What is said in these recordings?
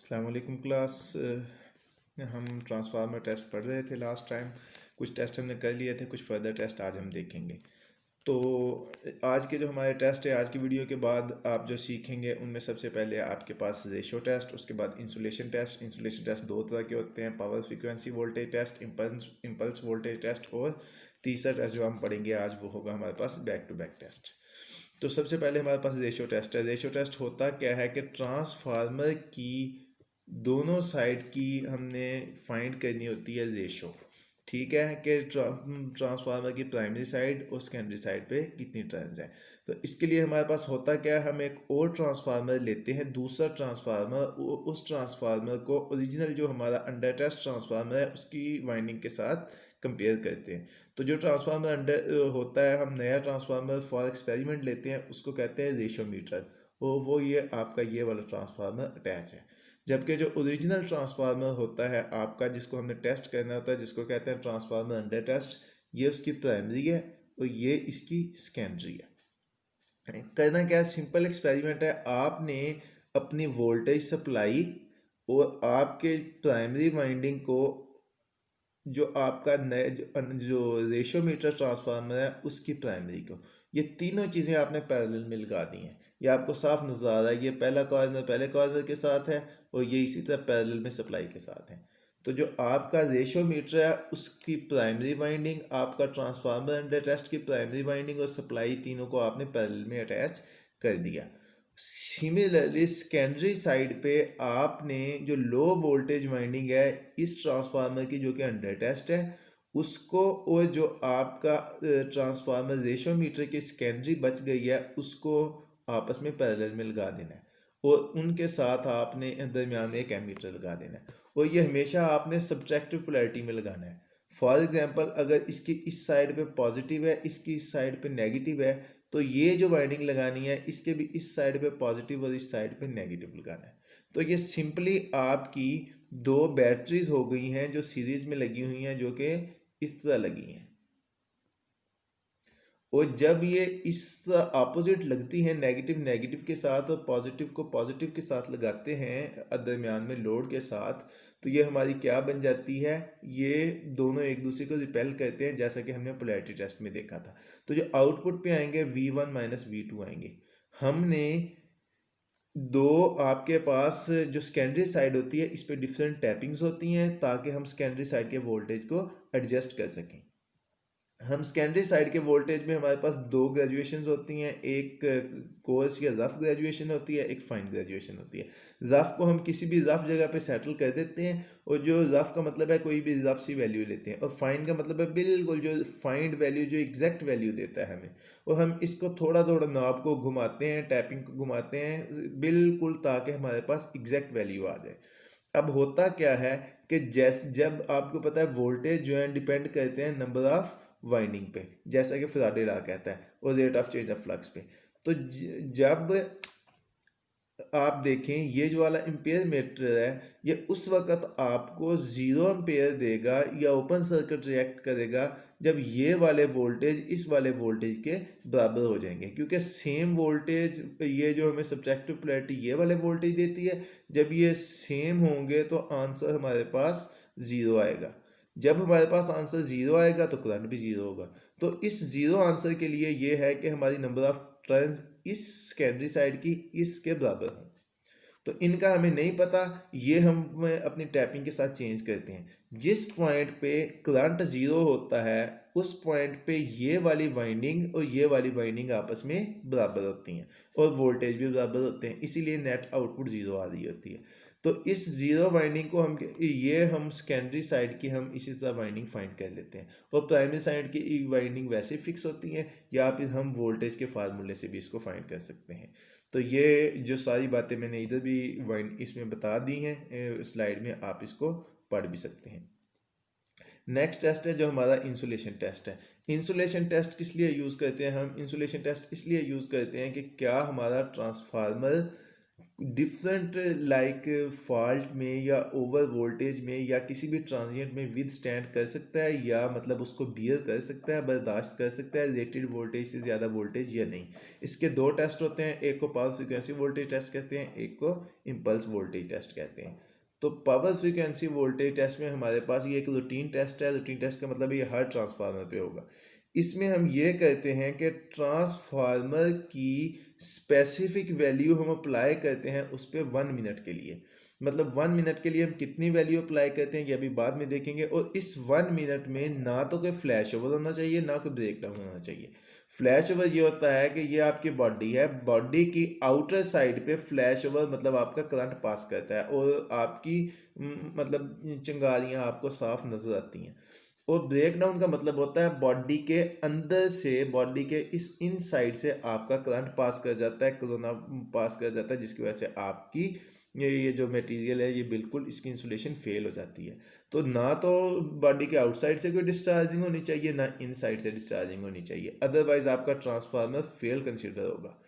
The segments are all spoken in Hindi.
अस्सलाम वालेकुम क्लास। हम ट्रांसफार्मर टेस्ट पढ़ रहे थे लास्ट टाइम। कुछ टेस्ट हमने कर लिए थे, कुछ फर्दर टेस्ट आज हम देखेंगे। तो आज के जो हमारे टेस्ट है, आज की वीडियो के बाद आप जो सीखेंगे उनमें सबसे पहले आपके पास रेशो टेस्ट, उसके बाद इंसुलेशन टेस्ट। इंसुलेशन टेस्ट दो तरह के होते हैं, power frequency voltage test, impulse voltage test, और तीसरा टेस्ट जो हम पढ़ेंगे आज वो होगा हमारे पास बैक टू बैक टेस्ट। तो सबसे पहले हमारे पास रेशो टेस्ट है। रेशो टेस्ट होता क्या है कि ट्रांसफार्मर की दोनों साइड की हमने फाइंड करनी होती है रेशो। ठीक है कि ट्रांसफार्मर की प्राइमरी साइड और सेकेंडरी साइड पे कितनी टर्न्स हैं। तो इसके लिए हमारे पास होता क्या है, हम एक और ट्रांसफार्मर लेते हैं, दूसरा ट्रांसफार्मर, उस ट्रांसफार्मर को ओरिजिनल जो हमारा अंडर टेस्ट ट्रांसफार्मर है उसकी वाइंडिंग के साथ कंपेयर करते हैं। तो जो ट्रांसफार्मर अंडर होता है, हम नया ट्रांसफार्मर फॉर एक्सपेरिमेंट लेते हैं, उसको कहते हैं रेशोमीटर, और वो ये आपका ये वाला ट्रांसफार्मर अटैच है। जबकि जो ओरिजिनल ट्रांसफार्मर होता है आपका, जिसको हमने टेस्ट करना होता है, जिसको कहते हैं ट्रांसफार्मर अंडर टेस्ट, ये उसकी प्राइमरी है और ये इसकी सेकेंडरी है। करना क्या है, सिंपल एक्सपेरिमेंट है। आपने अपनी वोल्टेज सप्लाई और आपके प्राइमरी वाइंडिंग को, जो आपका नए जो रेशियोमीटर ट्रांसफार्मर है उसकी प्राइमरी को, ये तीनों चीज़ें आपने पैरेलल में लगा दी हैं। ये आपको साफ नजर आ रहा है, ये पहला कॉर्नर पहले कॉर्नर के साथ है और ये इसी तरह पैरेलल में सप्लाई के साथ है। तो जो आपका रेशियोमीटर है उसकी प्राइमरी वाइंडिंग, आपका ट्रांसफार्मर अंडर टेस्ट की प्राइमरी वाइंडिंग और सप्लाई, तीनों को आपने पैरेलल में अटैच कर दिया। सिमिलरली सेकेंडरी साइड पे आपने जो लो वोल्टेज वाइंडिंग है इस ट्रांसफार्मर की, जो कि अंडर टेस्ट है, उसको, और जो आपका ट्रांसफार्मर रेशियोमीटर की सेकेंडरी बच गई है उसको आपस में पैरेलल में लगा देना है, और उनके साथ आपने दरमियान में एक एमीटर लगा देना है, और ये हमेशा आपने सब्ट्रैक्टिव पोलैरिटी में लगाना है। फॉर एग्जांपल, अगर इसकी इस साइड पे पॉजिटिव है, इसकी इस साइड पे नेगेटिव है, तो ये जो वाइंडिंग लगानी है इसके भी इस साइड पे पॉजिटिव और इस साइड पे नेगेटिव लगाना है। तो ये सिंपली आपकी दो बैटरीज हो गई हैं जो सीरीज में लगी हुई हैं, जो कि इस तरह लगी हैं, और जब ये इस अपोजिट लगती हैं, नेगेटिव नेगेटिव के साथ और पॉजिटिव को पॉजिटिव के साथ लगाते हैं दरमियान में लोड के साथ, तो ये हमारी क्या बन जाती है, ये दोनों एक दूसरे को रिपेल करते हैं, जैसा कि हमने पोलैरिटी टेस्ट में देखा था। तो जो आउटपुट पे आएंगे V1 माइनस V2 आएंगे। हमने दो, आपके पास जो सेकेंडरी साइड होती है इस पर डिफरेंट टैपिंग्स होती हैं ताकि हम सेकेंडरी साइड के वोल्टेज को एडजस्ट कर सकें। हम सेकेंडरी साइड के वोल्टेज में हमारे पास दो ग्रेजुएशंस होती हैं, एक कोर्स या रफ ग्रेजुएशन होती है, एक फाइन ग्रेजुएशन होती है। रफ को हम किसी भी रफ जगह पे सेटल कर देते हैं, और जो रफ का मतलब है कोई भी रफ सी वैल्यू लेते हैं, और फाइन का मतलब है बिल्कुल जो फाइंड वैल्यू, जो एग्जैक्ट वैल्यू देता है हमें, और हम इसको थोड़ा थोड़ा नॉब को घुमाते हैं, टैपिंग को घुमाते हैं बिल्कुल, ताकि हमारे पास एग्जैक्ट वैल्यू आ जाए। अब होता क्या है कि जब आपको पता है वोल्टेज जो है डिपेंड करते हैं नंबर ऑफ वाइंडिंग पे, जैसा कि फराडे लॉ कहता है, और rate of change of flux पे। तो जब आप देखें ये जो वाला एम्पेयर मीटर है, ये उस वक्त आपको 0 एम्पेयर देगा या ओपन सर्किट रिएक्ट करेगा जब ये वाले वोल्टेज इस वाले वोल्टेज के बराबर हो जाएंगे, क्योंकि सेम वोल्टेज, ये जो हमें सब्ट्रैक्टिव पोलैरिटी ये वाले वोल्टेज देती है, जब ये सेम होंगे तो आंसर हमारे पास 0 आएगा। जब हमारे पास आंसर 0 आएगा तो करंट भी 0 होगा। तो इस 0 आंसर के लिए ये है कि हमारी नंबर ऑफ टर्न्स इस सेकेंडरी साइड की इसके बराबर हों। तो इनका हमें नहीं पता, ये हम अपनी टैपिंग के साथ चेंज करते हैं। जिस पॉइंट पे करंट 0 होता है उस पॉइंट पे ये वाली वाइंडिंग और ये वाली वाइंडिंग आपस में बराबर होती हैं, और वोल्टेज भी बराबर होते हैं, इसीलिए नेट आउटपुट 0 आ रही होती है। तो इस 0 वाइंडिंग को हम सेकेंडरी साइड की हम इसी तरह वाइंडिंग फाइंड कर लेते हैं, और प्राइमरी साइड की वाइंडिंग वैसे फिक्स होती हैं, या फिर हम वोल्टेज के फार्मूले से भी इसको फाइंड कर सकते हैं। तो ये जो सारी बातें मैंने इधर भी वाइंड इसमें बता दी हैं स्लाइड में, आप इसको पढ़ भी सकते हैं। नेक्स्ट टेस्ट है जो हमारा इंसुलेशन टेस्ट है। इंसुलेशन टेस्ट किस लिए यूज़ करते हैं हम? इंसुलेशन टेस्ट इसलिए यूज़ करते हैं कि क्या हमारा ट्रांसफार्मर डिफरेंट लाइक फॉल्ट में या ओवर वोल्टेज में या किसी भी ट्रांजिएंट में विद स्टैंड कर सकता है या मतलब उसको बियर कर सकता है, बर्दाश्त कर सकता है रेटेड वोल्टेज से ज़्यादा वोल्टेज या नहीं। इसके दो टेस्ट होते हैं, एक को पावर फ्रीक्वेंसी वोल्टेज टेस्ट कहते हैं, एक को इम्पल्स वोल्टेज टेस्ट कहते हैं। तो पावर फ्रीक्वेंसी वोल्टेज टेस्ट में हमारे पास ये एक रूटीन टेस्ट है। रूटीन टेस्ट का मतलब ये हर ट्रांसफार्मर पे होगा। इसमें हम ये कहते हैं कि ट्रांसफार्मर की स्पेसिफिक वैल्यू हम अप्लाई करते हैं उस पर 1 मिनट के लिए। मतलब 1 मिनट के लिए हम कितनी वैल्यू अप्लाई करते हैं ये अभी बाद में देखेंगे। और इस 1 मिनट में ना तो कोई फ्लैश ओवर होना चाहिए ना कोई ब्रेक डाउन होना चाहिए। फ्लैश ओवर ये होता है कि ये आपकी बॉडी है, बॉडी की आउटर साइड पे फ्लैश ओवर मतलब आपका करंट पास करता है और आपकी मतलब चिंगारियाँ आपको साफ नज़र आती हैं। और ब्रेक डाउन का मतलब होता है बॉडी के अंदर से, बॉडी के इस इन साइड से आपका करंट पास कर जाता है, कोरोना पास कर जाता है, जिसकी वजह से आपकी ये जो मटेरियल है ये बिल्कुल इसकी इंसुलेशन फेल हो जाती है। तो ना तो बॉडी के आउटसाइड से कोई डिस्चार्जिंग होनी चाहिए ना इन साइड से डिस्चार्जिंग होनी चाहिए, अदरवाइज आपका ट्रांसफार्मर फेल कंसिडर होगा।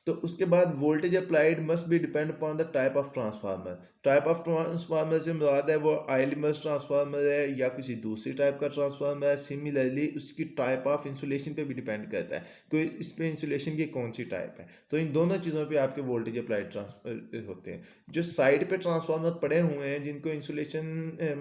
तो उसके बाद voltage applied must be depend upon the type of transformer. Type of transformer से मुराद है वो आइलिमस ट्रांसफार्मर है या किसी दूसरी टाइप का ट्रांसफार्मर है। सिमिलरली उसकी टाइप ऑफ इंसुलेशन पे भी डिपेंड करता है कि इस पे इंसुलेशन की कौन सी टाइप है। तो इन दोनों चीज़ों पे आपके वोल्टेज अप्लाइड ट्रांसफर होते हैं। जो साइड पे ट्रांसफार्मर पड़े हुए हैं जिनको इंसुलेशन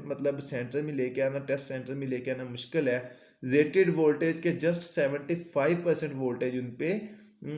मतलब सेंटर में लेके आना, टेस्ट सेंटर में लेके आना मुश्किल है, रेटेड वोल्टेज के जस्ट 75% वोल्टेज उन पे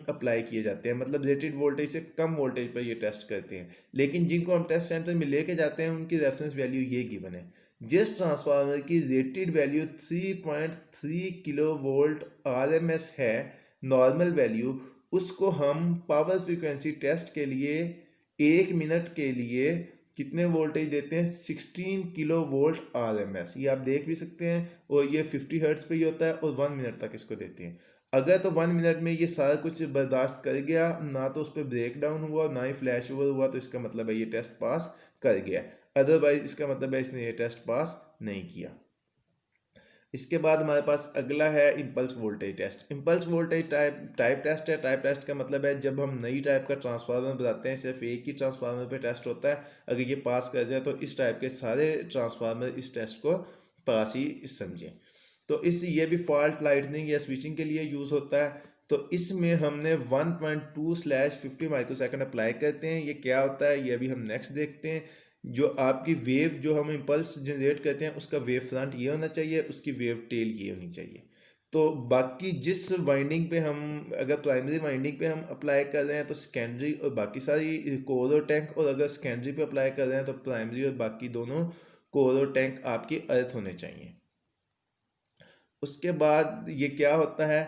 अप्लाई किए जाते हैं। मतलब रेटेड वोल्टेज से कम वोल्टेज पर ये टेस्ट करते हैं। लेकिन जिनको हम टेस्ट सेंटर में लेके जाते हैं उनकी रेफरेंस वैल्यू ये गिवन है। जिस ट्रांसफार्मर की rated value 3.3 kilo volt RMS है, नॉर्मल वैल्यू, उसको हम पावर फ्रीक्वेंसी टेस्ट के लिए 1 मिनट के लिए कितने वोल्टेज देते हैं, 16 किलो वोल्ट RMS। ये आप देख भी सकते हैं। और ये 50 हर्ट्ज पे ही होता है और 1 मिनट तक इसको देते हैं। अगर तो 1 मिनट में ये सारा कुछ बर्दाश्त कर गया, ना तो उस पर ब्रेक डाउन हुआ ना ही फ्लैश ओवर हुआ, तो इसका मतलब है ये टेस्ट पास कर गया। अदरवाइज इसका मतलब है इसने ये टेस्ट पास नहीं किया। इसके बाद हमारे पास अगला है impulse voltage test. Impulse voltage type test है। टाइप टेस्ट का मतलब है जब हम नई टाइप का ट्रांसफार्मर बताते हैं, सिर्फ एक ही ट्रांसफार्मर पे टेस्ट होता है। अगर ये पास कर जाए तो इस टाइप के सारे ट्रांसफार्मर इस टेस्ट को पास ही समझें। तो इस ये भी फॉल्ट लाइटनिंग या स्विचिंग के लिए यूज़ होता है। तो इसमें हमने 1.2/50 माइक्रोसेकंड अप्लाई करते हैं। ये क्या होता है ये अभी हम नेक्स्ट देखते हैं। जो आपकी वेव जो हम इम्पल्स जनरेट करते हैं उसका वेव फ्रंट ये होना चाहिए, उसकी वेव टेल ये होनी चाहिए। तो बाकी जिस वाइंडिंग पे हम, अगर प्राइमरी वाइंडिंग पे हम अप्लाई कर रहे हैं तो सेकेंडरी और बाकी सारी कोर और टैंक, और अगर सेकेंडरी पे अप्लाई कर रहे हैं तो प्राइमरी और बाकी दोनों कोर और टैंक आपकी अर्थ होने चाहिए। उसके बाद ये क्या होता है,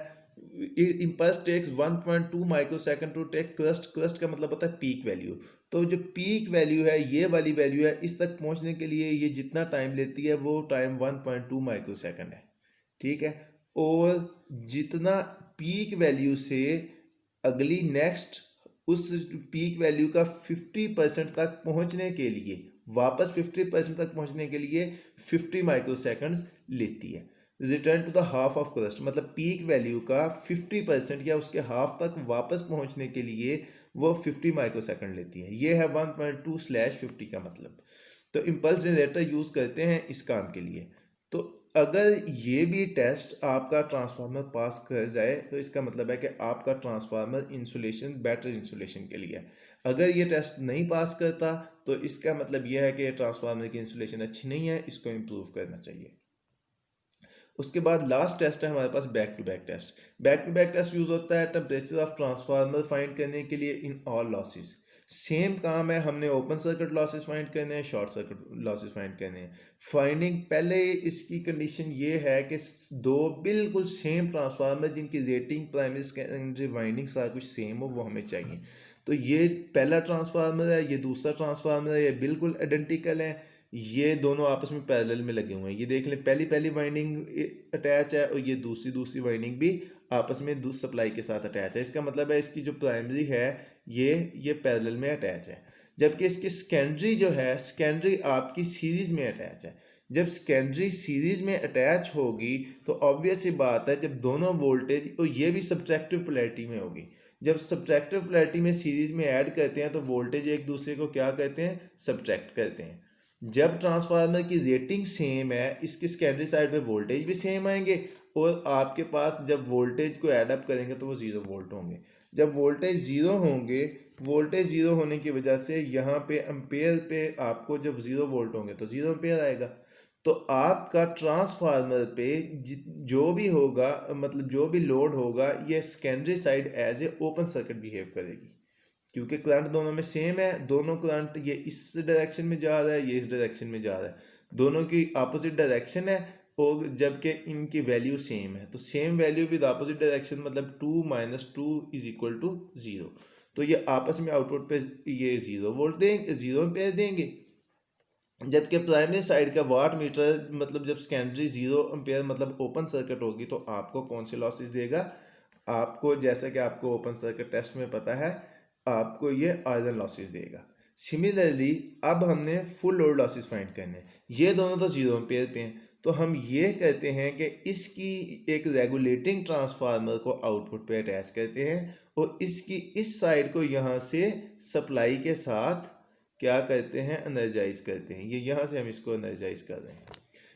impulse takes 1.2 microsecond to take crest. Crest का मतलब होता है पीक वैल्यू। तो जो पीक वैल्यू है ये वाली वैल्यू है, इस तक पहुंचने के लिए ये जितना टाइम लेती है वो टाइम 1.2 माइक्रोसेकंड है। ठीक है। और जितना पीक वैल्यू से अगली नेक्स्ट उस पीक वैल्यू का 50% तक पहुंचने के लिए, वापस 50% तक पहुंचने के लिए 50 माइक्रोसेकंड्स लेती है। Return to the half of crest मतलब पीक वैल्यू का 50% या उसके हाफ तक वापस पहुंचने के लिए वो 50 माइक्रोसेकंड लेती है। ये है 1.2/50 का मतलब। तो इम्पल्स जनरेटर यूज़ करते हैं इस काम के लिए। तो अगर ये भी टेस्ट आपका ट्रांसफार्मर पास कर जाए तो इसका मतलब है कि आपका ट्रांसफार्मर इंसुलेशन बेटर इंसुलेशन के लिए है। अगर ये टेस्ट नहीं पास करता तो इसका मतलब यह है कि ट्रांसफार्मर की इंसुलेशन अच्छी नहीं है, इसको इम्प्रूव करना चाहिए। उसके बाद लास्ट टेस्ट है हमारे पास back to back test. Back to back test use होता है टेम्परेचर ऑफ ट्रांसफार्मर फाइंड करने के लिए इन ऑल लॉसेस। सेम काम है, हमने ओपन सर्किट लॉसेस फाइंड करने हैं, शॉर्ट सर्किट लॉसेस फाइंड करने हैं। फाइंडिंग पहले इसकी कंडीशन ये है कि दो बिल्कुल सेम ट्रांसफार्मर जिनकी रेटिंग प्राइमरी सेकेंडरी वाइंडिंग सारा कुछ सेम हो वो हमें चाहिए। तो ये पहला ट्रांसफार्मर है, ये दूसरा ट्रांसफार्मर है, ये बिल्कुल आइडेंटिकल है। ये दोनों आपस में पैरेलल में लगे हुए हैं। ये देख लें पहली वाइंडिंग अटैच है और ये दूसरी वाइंडिंग भी आपस में सप्लाई के साथ अटैच है। इसका मतलब है इसकी जो प्राइमरी है ये पैरेलल में अटैच है। जबकि इसकी सेकेंडरी जो है, सेकेंडरी आपकी सीरीज में अटैच है। जब सेकेंडरी सीरीज में अटैच होगी तो ऑब्वियस सी बात है जब दोनों वोल्टेज, और ये भी सब्ट्रैक्टिव पोलैरिटी में होगी, जब सब्ट्रैक्टिव पोलैरिटी में सीरीज में ऐड करते हैं तो वोल्टेज एक दूसरे को क्या कहते हैं, सब्ट्रैक्ट करते हैं। जब ट्रांसफार्मर की रेटिंग सेम है, इसकी सेकेंडरी साइड पे वोल्टेज भी सेम आएंगे, और आपके पास जब वोल्टेज को ऐड अप करेंगे तो वो 0 वोल्ट होंगे। जब वोल्टेज 0 होंगे, वोल्टेज 0 होने की वजह से यहाँ पे एम्पेयर पे आपको जब 0 वोल्ट होंगे तो 0 एम्पेयर आएगा। तो आपका ट्रांसफार्मर पे जो भी होगा, मतलब जो भी लोड होगा, ये secondary side as a open circuit behave करेगी, क्योंकि करंट दोनों में सेम है। दोनों करंट, ये इस डायरेक्शन में जा रहा है, ये इस डायरेक्शन में जा रहा है, दोनों की अपोजिट डायरेक्शन है, और जबकि इनकी वैल्यू सेम है। तो same value with opposite direction मतलब 2 - 2 = 0। तो ये आपस में आउटपुट पे ये 0 वोल्ट देंगे, 0 एम्पेयर देंगे। जबकि प्राइमरी साइड का वाट मीटर, मतलब जब सेकेंडरी 0 एम्पेयर मतलब ओपन सर्किट होगी, तो आपको कौन से लॉसेस देगा, आपको जैसा कि आपको ओपन सर्किट टेस्ट में पता है, आपको ये आयरन लॉसेस देगा। सिमिलरली अब हमने फुल लोड लॉसेस फाइंड करने हैं। ये दोनों तो 0 एम्पेयर पे हैं, तो हम ये कहते हैं कि इसकी एक रेगुलेटिंग ट्रांसफार्मर को आउटपुट पे अटैच करते हैं, और इसकी इस साइड को यहाँ से सप्लाई के साथ क्या करते हैं, एनर्जाइज करते हैं। ये यहाँ से हम इसको एनर्जाइज कर रहे हैं।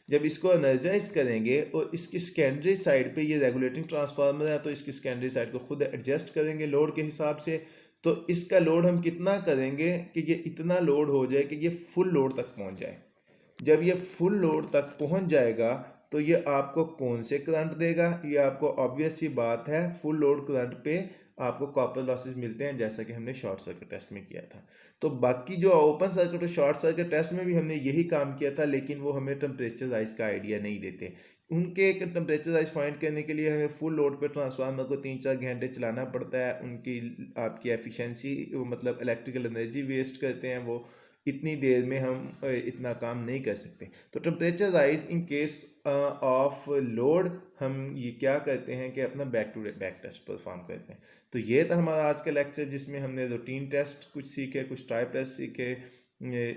जब इसको एनर्जाइज करेंगे और इसकी सेकेंडरी साइड पे ये रेगुलेटिंग ट्रांसफार्मर है, तो इसकी सेकेंडरी साइड को खुद एडजस्ट करेंगे लोड के हिसाब से। तो इसका लोड हम कितना करेंगे कि ये इतना लोड हो जाए कि ये फुल लोड तक पहुंच जाए। जब ये फुल लोड तक पहुंच जाएगा तो ये आपको कौन से करंट देगा, ये आपको ऑब्वियस सी बात है, फुल लोड करंट पे आपको कॉपर लॉसेस मिलते हैं, जैसा कि हमने शॉर्ट सर्किट टेस्ट में किया था। तो बाकी जो ओपन सर्किट और शॉर्ट सर्किट टेस्ट में भी हमने यही काम किया था, लेकिन वो हमें टेम्परेचर राइज का आइडिया नहीं देते। उनके एक टेम्परेचर राइज फाइंड करने के लिए हमें फुल लोड पे ट्रांसफार्मर को 3-4 घंटे चलाना पड़ता है। उनकी आपकी एफिशिएंसी, मतलब इलेक्ट्रिकल एनर्जी वेस्ट करते हैं वो, इतनी देर में हम इतना काम नहीं कर सकते। तो temperature rise in case of load हम ये क्या करते हैं कि अपना back to back test perform करते हैं। तो ये था हमारा आज का लेक्चर, जिसमें हमने रूटीन टेस्ट कुछ सीखे, कुछ टाइप टेस्ट सीखे,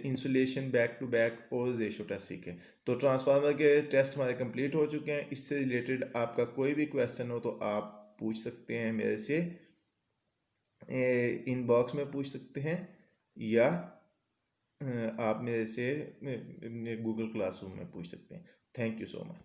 इंसुलेशन, बैक टू बैक और रेशो टेस्ट सीखे। तो ट्रांसफार्मर के टेस्ट हमारे कंप्लीट हो चुके हैं। इससे रिलेटेड आपका कोई भी क्वेश्चन हो तो आप पूछ सकते हैं मेरे से, इनबॉक्स में पूछ सकते हैं, या आप मेरे से गूगल क्लासरूम में पूछ सकते हैं। Thank you so much.